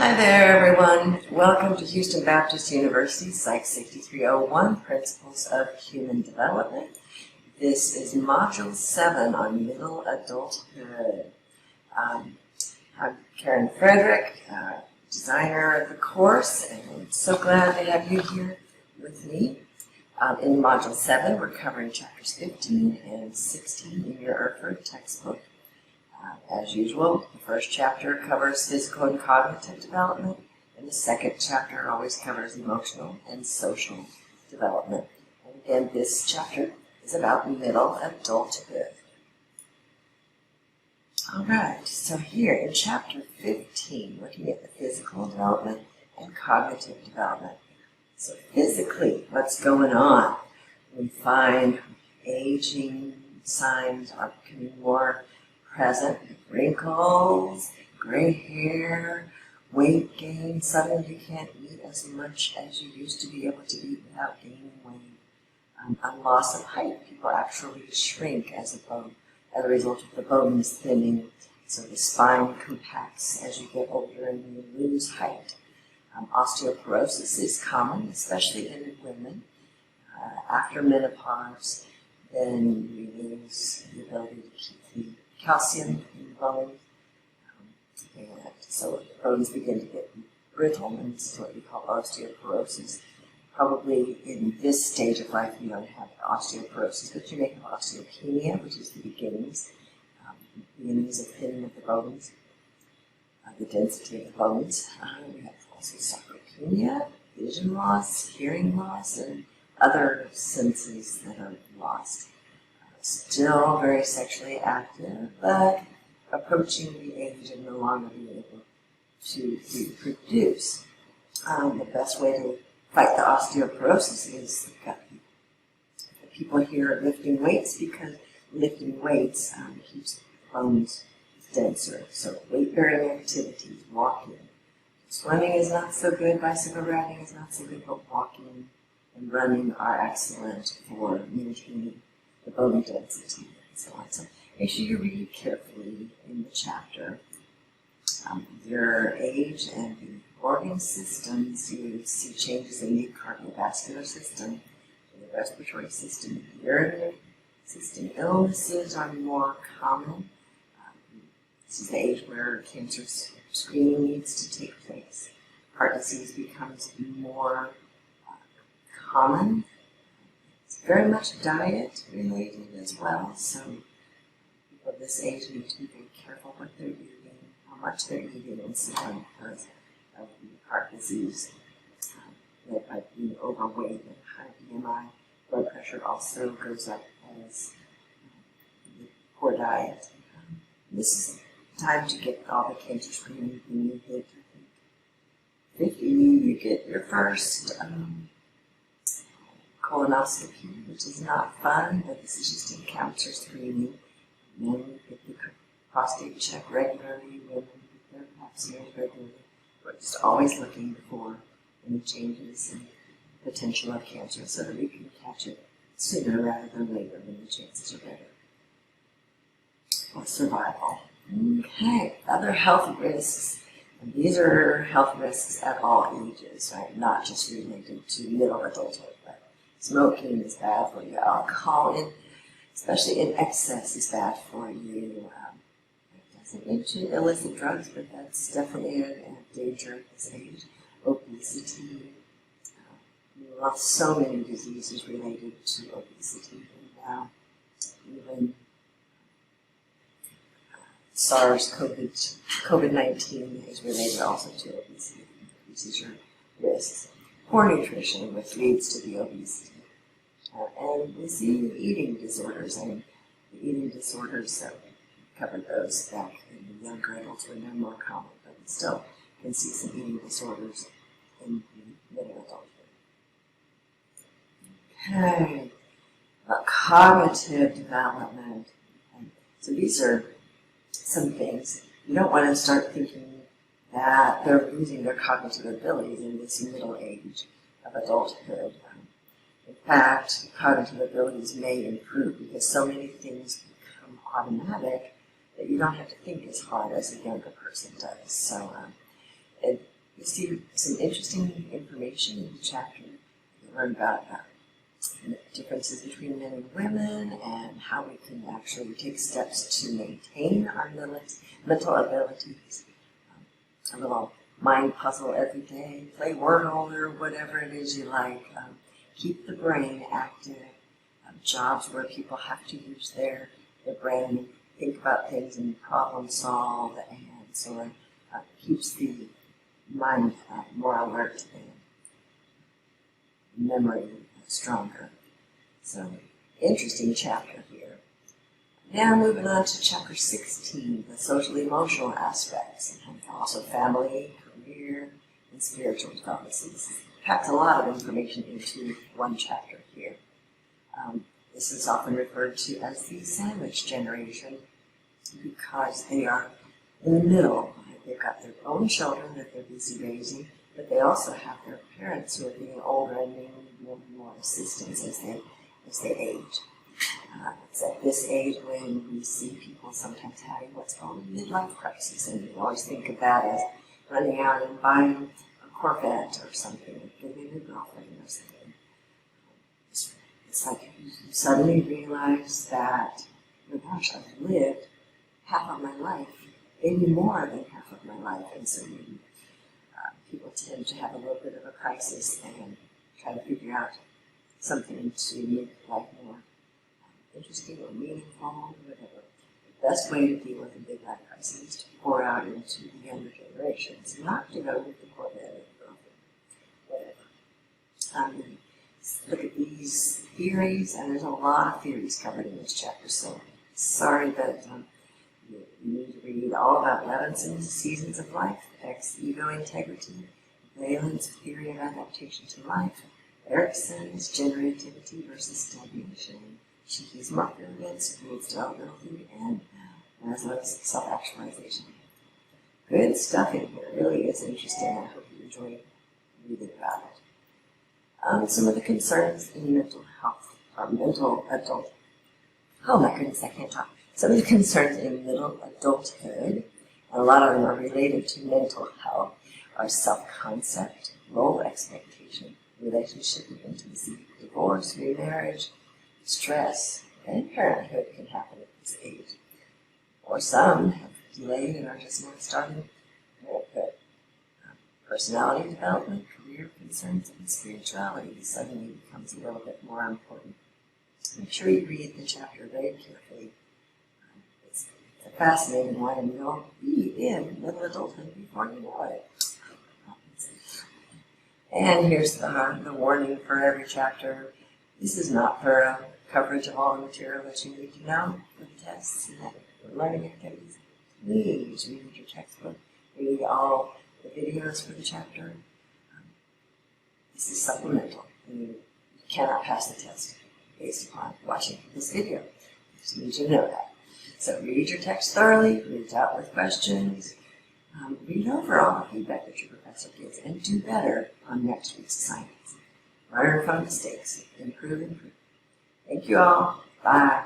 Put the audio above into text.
Hi there, everyone. Welcome to Houston Baptist University Psych 6301, Principles of Human Development. This is Module 7 on Middle Adulthood. I'm Karen Frederick, designer of the course, and I'm so glad to have you here with me. In Module 7, we're covering Chapters 15 and 16 in your Erford textbook. As usual, the first chapter covers physical and cognitive development, and the second chapter always covers emotional and social development. And again, this chapter is about middle adulthood. All right, so here in Chapter 15, looking at the physical development and cognitive development. So physically, what's going on? We find aging signs are becoming more present, wrinkles, gray hair, weight gain. Suddenly you can't eat as much as you used to be able to eat without gaining weight. A loss of height. People actually shrink as a result of the bones thinning. So the spine compacts as you get older and you lose height. Osteoporosis is common, especially in women. After menopause, then we lose the ability to keep the calcium in the bone, and so the bones begin to get brittle, and this is what we call osteoporosis. Probably in this stage of life you don't have osteoporosis, but you may have osteopenia, which is the beginnings of thinning of the bones, the density of the bones. We have also sarcopenia, vision loss, hearing loss, and other senses that are lost. Still very sexually active, but approaching the age of no longer being able to reproduce. The best way to fight the osteoporosis is the people here are lifting weights, because lifting weights keeps bones denser. So weight-bearing activities, walking. Swimming is not so good, bicycle riding is not so good, but walking and running are excellent for maintaining the bone density and so on. So make sure you read carefully in the chapter. Your age and the organ systems, you see changes in the cardiovascular system, the respiratory system, the urinary system. Illnesses are more common. This is the age where cancer screening needs to take place. Heart disease becomes more common. It's very much diet related as well, so people of this age need to be very careful what they're eating, how much they're eating, and so on, because of the heart disease led by being overweight and high BMI. Blood pressure also goes up as the poor diet. This is the time to get all the cancer screening. When you hit, I think, 50, you get your first colonoscopy, which is not fun, but this is just in cancer screening. Men get the prostate check regularly, women get their pap smears regularly. We're just always looking for any changes in potential of cancer so that we can catch it sooner rather than later when the chances are better for survival. Okay, other health risks. And these are health risks at all ages, right? Not just related to middle adulthood. Smoking is bad for you. Alcohol, especially in excess, is bad for you. It doesn't lead to illicit drugs, but that's definitely a danger at this age. Obesity. We have so many diseases related to obesity. And now, even SARS, COVID-19 is related also to obesity. Increases your risks. Poor nutrition, which leads to the obesity. And we see eating disorders. The eating disorders, so we covered those back in the younger adults when they're more common, but we still can see some eating disorders in the middle adulthood. Okay, about cognitive development. Okay. So these are some things. You don't want to start thinking that they're losing their cognitive abilities in this middle age of adulthood. In fact, cognitive abilities may improve because so many things become automatic that you don't have to think as hard as a younger person does. So You see some interesting information in the chapter. You learn about differences between men and women and how we can actually take steps to maintain our mental abilities. A little mind puzzle every day, play Wordle or whatever it is you like. Keep the brain active. Jobs where people have to use their brain and think about things and problem solve, and so on. Keeps the mind more alert and memory stronger. So, interesting chapter here. Now moving on to chapter 16, the social emotional aspects, and also family, career, and spiritual development. So this packs a lot of information into one chapter here. This is often referred to as the sandwich generation because they are in the middle. They've got their own children that they're busy raising, but they also have their parents who are getting older and they need more and more assistance as they age. It's at this age when we see people sometimes having what's called a midlife crisis, and we always think of that as running out and buying a Corvette or something, or getting a new girlfriend or something. It's like you suddenly realize that, oh gosh, I've lived half of my life, maybe more than half of my life, and so people tend to have a little bit of a crisis and try to figure out something to make life more interesting or meaningful, whatever. The best way to deal with a big life crisis is to pour out into the younger generations, not to go with the Corvette or the girlfriend, whatever. Look at these theories, and there's a lot of theories covered in this chapter, so sorry that you need to read all about Levinson's Seasons of Life, Ex-Ego Integrity, Valence Theory of Adaptation to Life, Erickson's Generativity versus Stagnation, Sheehy's Marker Events, Fields Developability, and Maslow's Self-Actualization. Good stuff in here. It really is interesting. I hope you enjoy reading about it. Some of the concerns in mental health, or mental adult, oh my goodness, I can't talk. Some of the concerns in middle adulthood, and a lot of them are related to mental health, are self-concept, role expectation, relationship and intimacy, divorce, remarriage, stress, and parenthood can happen at this age. Or some have delayed and are just now starting parenthood. Personality development, career concerns, and spirituality suddenly becomes a little bit more important. Make sure you read the chapter very carefully. It's a fascinating one, and you'll be in middle adulthood before you know it. And here's the warning for every chapter. This is not thorough coverage of all the material that you need to know for the tests and the learning activities. Please read your textbook, read all the videos for the chapter. This is supplemental, and you cannot pass the test based upon watching this video. I just need you to know that. So read your text thoroughly, read it out with questions, read over all the feedback that your professor gives, and do better on next week's assignments. Learn from mistakes, improve. Thank you all. Bye.